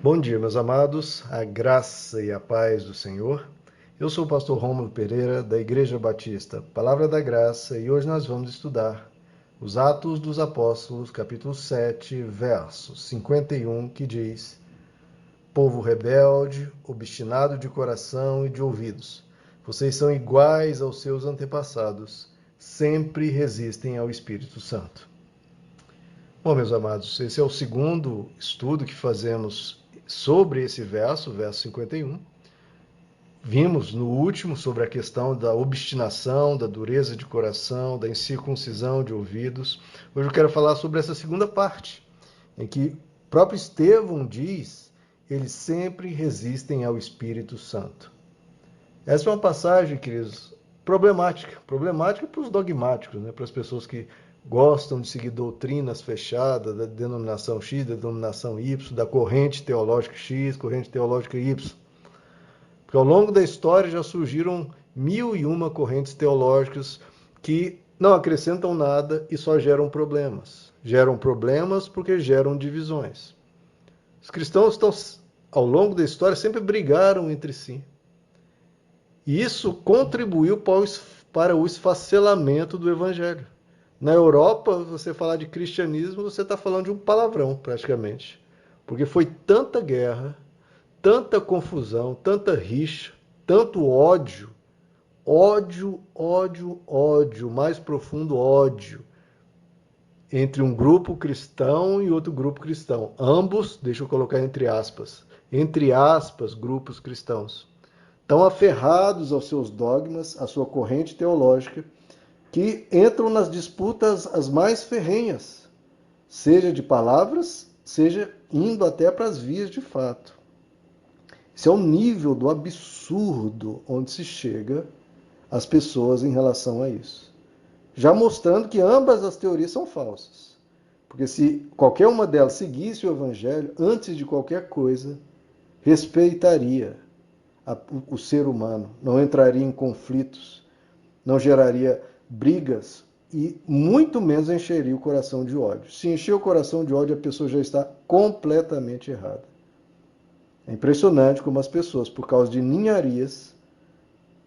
Bom dia, meus amados, a graça e a paz do Senhor. Eu sou o pastor Rômulo Pereira, da Igreja Batista Palavra da Graça, e hoje nós vamos estudar os Atos dos Apóstolos, capítulo 7, verso 51, que diz: Povo rebelde, obstinado de coração e de ouvidos, vocês são iguais aos seus antepassados, sempre resistem ao Espírito Santo. Bom, meus amados, esse é o segundo estudo que fazemos sobre esse verso, verso 51. Vimos no último sobre a questão da obstinação, da dureza de coração, da incircuncisão de ouvidos. Hoje eu quero falar sobre essa segunda parte, em que o próprio Estevão diz: eles sempre resistem ao Espírito Santo. Essa é uma passagem, queridos, problemática para os dogmáticos, né? Para as pessoas que gostam de seguir doutrinas fechadas da denominação X, da denominação Y, da corrente teológica X, corrente teológica Y. Porque ao longo da história já surgiram 1001 correntes teológicas que não acrescentam nada e só geram problemas. Geram problemas porque geram divisões. Os cristãos estão, ao longo da história, sempre brigaram entre si. E isso contribuiu para o esfacelamento do evangelho. Na Europa, você falar de cristianismo, você está falando de um palavrão, praticamente. Porque foi tanta guerra, tanta confusão, tanta rixa, tanto ódio, ódio, mais profundo ódio, entre um grupo cristão e outro grupo cristão. Ambos, deixa eu colocar entre aspas, grupos cristãos. Tão aferrados aos seus dogmas, à sua corrente teológica, que entram nas disputas as mais ferrenhas, seja de palavras, seja indo até para as vias de fato. Esse é o nível do absurdo onde se chega as pessoas em relação a isso. Já mostrando que ambas as teorias são falsas. Porque se qualquer uma delas seguisse o evangelho, antes de qualquer coisa, respeitaria o ser humano, não entraria em conflitos, não geraria brigas e muito menos encheria o coração de ódio. Se encher o coração de ódio, a pessoa já está completamente errada. É impressionante como as pessoas, por causa de ninharias,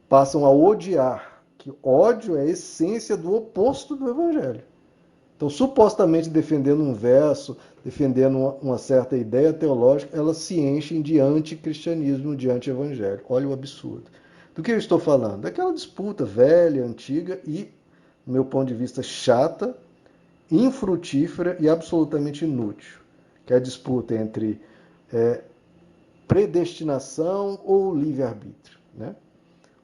passam a odiar, que ódio é a essência do oposto do evangelho. Então, supostamente defendendo um verso, defendendo uma certa ideia teológica, elas se enchem de anticristianismo, de anti-evangelho. Olha o absurdo. Do que eu estou falando? Daquela disputa velha, antiga e, do meu ponto de vista, chata, infrutífera e absolutamente inútil, que é a disputa entre predestinação ou livre-arbítrio, né?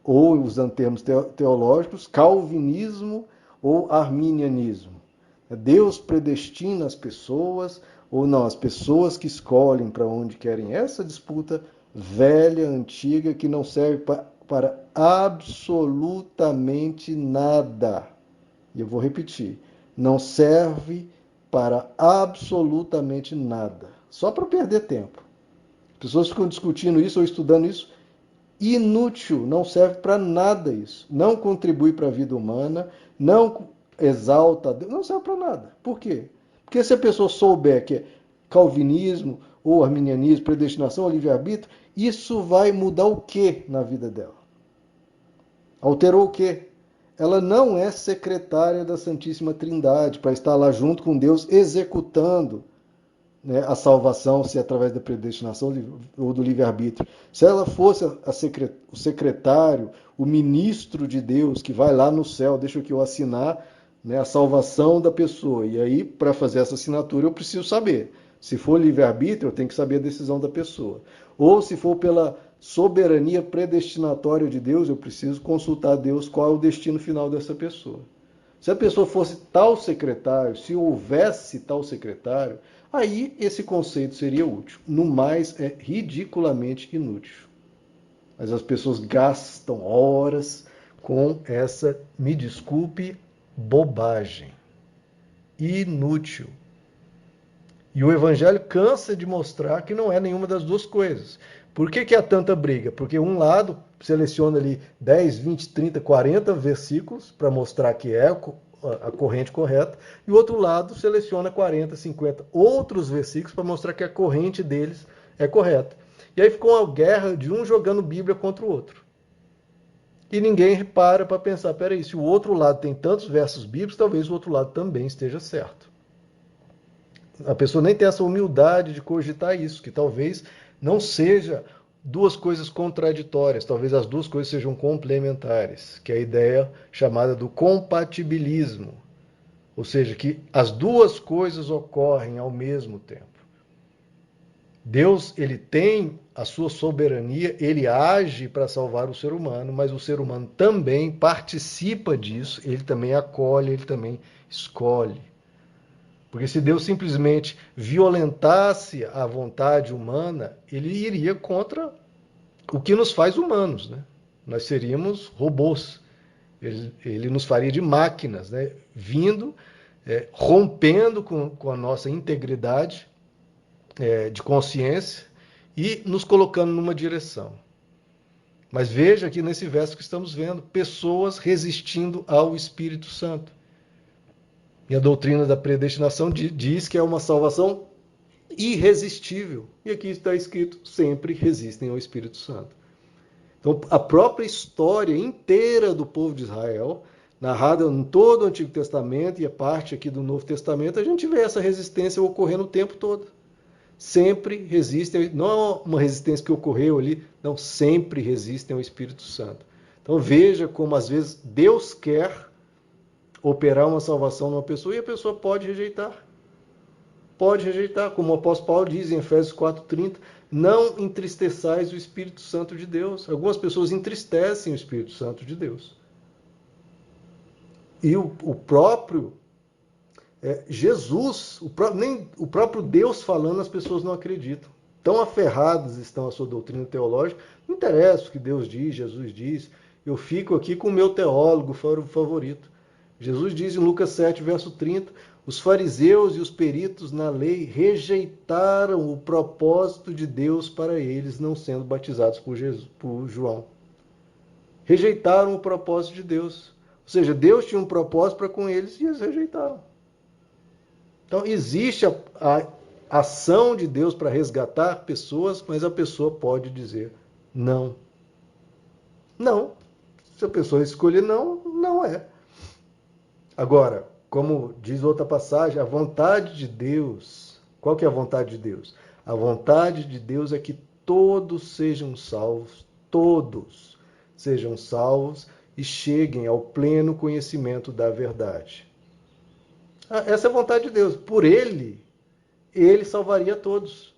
Ou, usando termos teológicos, calvinismo ou arminianismo. Deus predestina as pessoas ou não, as pessoas que escolhem para onde querem. Essa disputa velha, antiga, que não serve para absolutamente nada. E eu vou repetir, não serve para absolutamente nada. Só para perder tempo. As pessoas ficam discutindo isso ou estudando isso. Inútil, não serve para nada isso. Não contribui para a vida humana, não exalta Deus, não serve para nada. Por quê? Porque se a pessoa souber que é calvinismo ou arminianismo, predestinação ou livre-arbítrio, isso vai mudar o que na vida dela? Alterou o quê? Ela não é secretária da Santíssima Trindade para estar lá junto com Deus executando, né, a salvação, se é através da predestinação ou do livre-arbítrio. Se ela fosse o secretário, o ministro de Deus, que vai lá no céu, deixa que eu assinar, né, a salvação da pessoa. E aí, para fazer essa assinatura, eu preciso saber. Se for livre-arbítrio, eu tenho que saber a decisão da pessoa. Ou se for pela soberania predestinatória de Deus, eu preciso consultar a Deus qual é o destino final dessa pessoa. Se a pessoa fosse tal secretário, se houvesse tal secretário, aí esse conceito seria útil. No mais, é ridiculamente inútil. Mas as pessoas gastam horas com essa, me desculpe, bobagem. Inútil. E o evangelho cansa de mostrar que não é nenhuma das duas coisas. Por que há tanta briga? Porque um lado seleciona ali 10, 20, 30, 40 versículos para mostrar que é a corrente correta, e o outro lado seleciona 40, 50 outros versículos para mostrar que a corrente deles é correta. E aí ficou uma guerra de um jogando Bíblia contra o outro. E ninguém para pensar, peraí, se o outro lado tem tantos versos bíblicos, talvez o outro lado também esteja certo. A pessoa nem tem essa humildade de cogitar isso, que talvez não seja duas coisas contraditórias, talvez as duas coisas sejam complementares, que é a ideia chamada do compatibilismo, ou seja, que as duas coisas ocorrem ao mesmo tempo. Deus, ele tem a sua soberania, ele age para salvar o ser humano, mas o ser humano também participa disso, ele também acolhe, ele também escolhe. Porque se Deus simplesmente violentasse a vontade humana, ele iria contra o que nos faz humanos, né? Nós seríamos robôs. Ele nos faria de máquinas, né? Vindo, rompendo com a nossa integridade de consciência e nos colocando numa direção. Mas veja aqui nesse verso que estamos vendo, pessoas resistindo ao Espírito Santo. E a doutrina da predestinação diz que é uma salvação irresistível. E aqui está escrito, sempre resistem ao Espírito Santo. Então, a própria história inteira do povo de Israel, narrada em todo o Antigo Testamento e a parte aqui do Novo Testamento, a gente vê essa resistência ocorrendo o tempo todo. Sempre resistem, não é uma resistência que ocorreu ali, não, sempre resistem ao Espírito Santo. Então veja como às vezes Deus quer operar uma salvação numa pessoa e a pessoa pode rejeitar. Pode rejeitar, como o apóstolo Paulo diz em Efésios 4,30, não entristeçais o Espírito Santo de Deus. Algumas pessoas entristecem o Espírito Santo de Deus. E o próprio Jesus, nem o próprio Deus falando, as pessoas não acreditam. Tão aferradas estão à sua doutrina teológica, não interessa o que Deus diz, Jesus diz, eu fico aqui com o meu teólogo favorito. Jesus diz em Lucas 7, verso 30, os fariseus e os peritos na lei rejeitaram o propósito de Deus para eles, não sendo batizados por João. Rejeitaram o propósito de Deus. Ou seja, Deus tinha um propósito para com eles e eles rejeitaram. Então, existe a ação de Deus para resgatar pessoas, mas a pessoa pode dizer não. Não. Se a pessoa escolher não, não é. Agora, como diz outra passagem, a vontade de Deus, qual que é a vontade de Deus? A vontade de Deus é que todos sejam salvos e cheguem ao pleno conhecimento da verdade. Essa é a vontade de Deus. Por ele salvaria todos.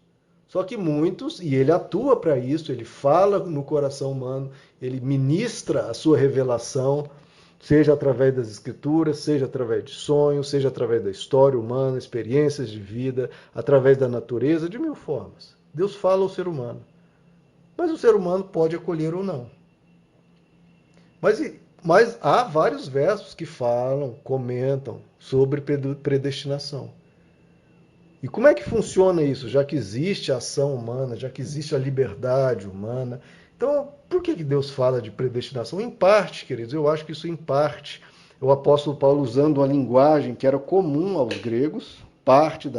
Só que muitos, e ele atua para isso, ele fala no coração humano, ele ministra a sua revelação, seja através das escrituras, seja através de sonhos, seja através da história humana, experiências de vida, através da natureza, de mil formas. Deus fala ao ser humano. Mas o ser humano pode acolher ou não. Mas há vários versos que falam, comentam sobre predestinação. E como é que funciona isso? Já que existe a ação humana, já que existe a liberdade humana. Então, por que Deus fala de predestinação? Em parte, queridos, eu acho que isso em parte é o apóstolo Paulo usando uma linguagem que era comum aos gregos, parte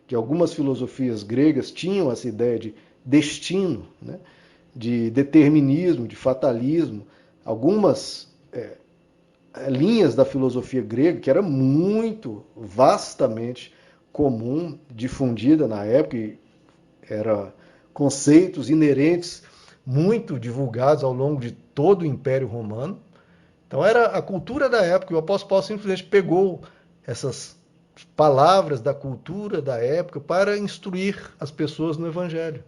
de algumas filosofias gregas tinham essa ideia de destino, né? De determinismo, de fatalismo. Algumas linhas da filosofia grega, que era muito vastamente comum, difundida na época, e eram conceitos inerentes muito divulgados ao longo de todo o Império Romano. Então era a cultura da época, e o apóstolo Paulo simplesmente pegou essas palavras da cultura da época para instruir as pessoas no Evangelho.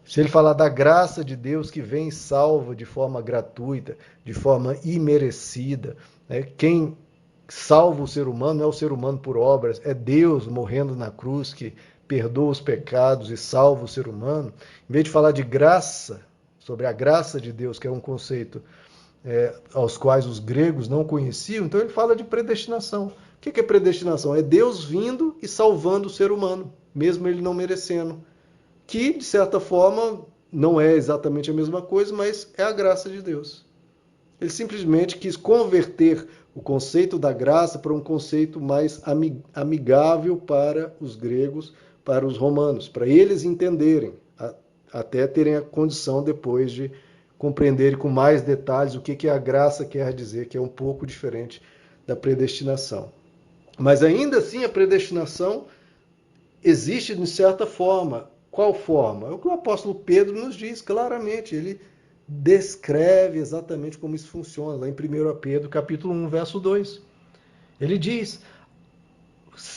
Se ele falar da graça de Deus que vem e salva de forma gratuita, de forma imerecida, né? Quem salva o ser humano não é o ser humano por obras, é Deus morrendo na cruz que perdoa os pecados e salva o ser humano. Em vez de falar de graça, sobre a graça de Deus, que é um conceito aos quais os gregos não conheciam, então ele fala de predestinação. O que é predestinação? É Deus vindo e salvando o ser humano, mesmo ele não merecendo. Que, de certa forma, não é exatamente a mesma coisa, mas é a graça de Deus. Ele simplesmente quis converter o conceito da graça para um conceito mais amigável para os gregos, para os romanos, para eles entenderem, até terem a condição depois de compreenderem com mais detalhes o que a graça quer dizer, que é um pouco diferente da predestinação. Mas ainda assim a predestinação existe de certa forma. Qual forma? É o que o apóstolo Pedro nos diz claramente. Ele descreve exatamente como isso funciona, lá em 1 Pedro, capítulo 1, verso 2. Ele diz,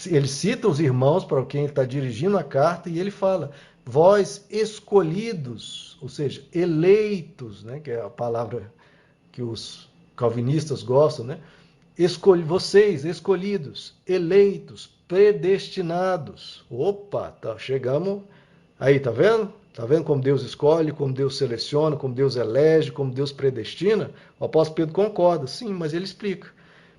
ele cita os irmãos para quem ele está dirigindo a carta e ele fala, vós escolhidos, ou seja, eleitos, né, que é a palavra que os calvinistas gostam, né? Vocês, escolhidos, eleitos, predestinados. Opa, tá, chegamos aí, tá vendo? Tá vendo como Deus escolhe, como Deus seleciona, como Deus elege, como Deus predestina? O apóstolo Pedro concorda, sim, mas ele explica.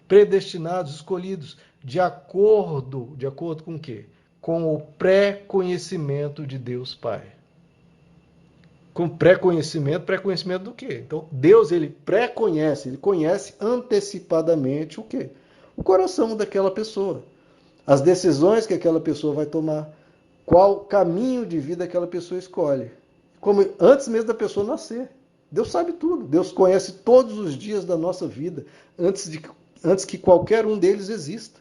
Predestinados, escolhidos, de acordo com o quê? Com o pré-conhecimento de Deus Pai. Com pré-conhecimento do quê? Então, Deus, ele pré-conhece, ele conhece antecipadamente o quê? O coração daquela pessoa. As decisões que aquela pessoa vai tomar. Qual caminho de vida aquela pessoa escolhe. Como antes mesmo da pessoa nascer. Deus sabe tudo. Deus conhece todos os dias da nossa vida, antes que qualquer um deles exista.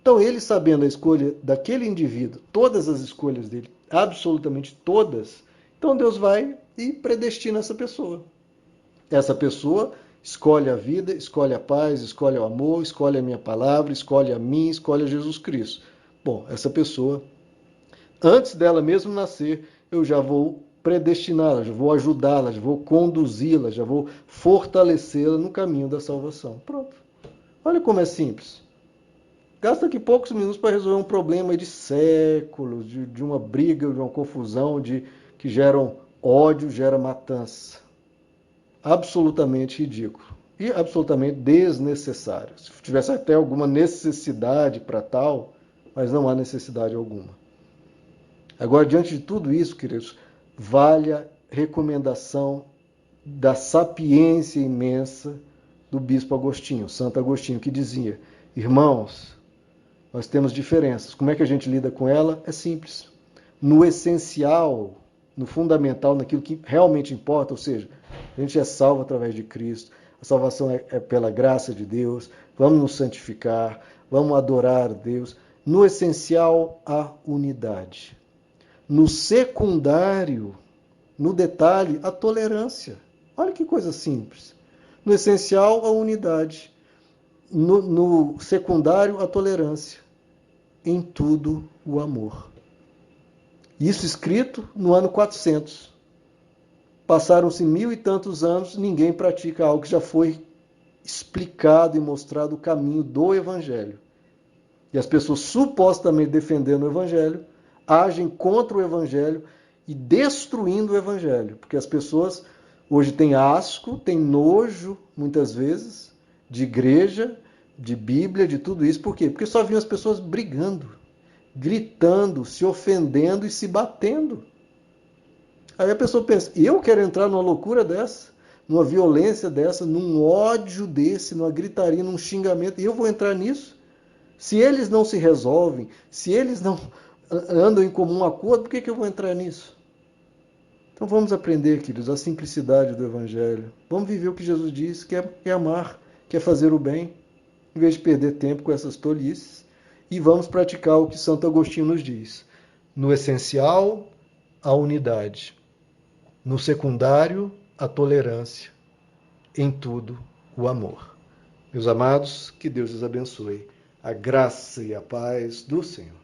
Então, ele sabendo a escolha daquele indivíduo, todas as escolhas dele, absolutamente todas, então Deus vai e predestina essa pessoa. Essa pessoa escolhe a vida, escolhe a paz, escolhe o amor, escolhe a minha palavra, escolhe a mim, escolhe a Jesus Cristo. Bom, essa pessoa, antes dela mesmo nascer, eu já vou predestiná-la, já vou ajudá-la, já vou conduzi-la, já vou fortalecê-la no caminho da salvação. Pronto. Olha como é simples. Gasta aqui poucos minutos para resolver um problema de séculos, de uma briga, de uma confusão, que geram ódio, gera matança. Absolutamente ridículo e absolutamente desnecessário. Se tivesse até alguma necessidade para tal, mas não há necessidade alguma. Agora, diante de tudo isso, queridos, vale a recomendação da sapiência imensa do bispo Agostinho, Santo Agostinho, que dizia, irmãos, nós temos diferenças. Como é que a gente lida com ela? É simples. No essencial, no fundamental, naquilo que realmente importa, ou seja, a gente é salvo através de Cristo, a salvação é pela graça de Deus, vamos nos santificar, vamos adorar a Deus. No essencial, a unidade. No secundário, no detalhe, a tolerância. Olha que coisa simples. No essencial, a unidade. No secundário, a tolerância. Em tudo, o amor. Isso escrito no ano 400. Passaram-se 1000 e tantos anos, ninguém pratica algo que já foi explicado e mostrado o caminho do Evangelho. E as pessoas supostamente defendendo o Evangelho, agem contra o Evangelho e destruindo o Evangelho. Porque as pessoas hoje têm asco, têm nojo, muitas vezes, de igreja, de Bíblia, de tudo isso. Por quê? Porque só viam as pessoas brigando, gritando, se ofendendo e se batendo. Aí a pessoa pensa, eu quero entrar numa loucura dessa, numa violência dessa, num ódio desse, numa gritaria, num xingamento, e eu vou entrar nisso? Se eles não se resolvem, se eles não andam em comum acordo, por que eu vou entrar nisso? Então vamos aprender, queridos, a simplicidade do Evangelho. Vamos viver o que Jesus disse, que é amar, que é fazer o bem, em vez de perder tempo com essas tolices. E vamos praticar o que Santo Agostinho nos diz. No essencial, a unidade. No secundário, a tolerância. Em tudo, o amor. Meus amados, que Deus os abençoe. A graça e a paz do Senhor.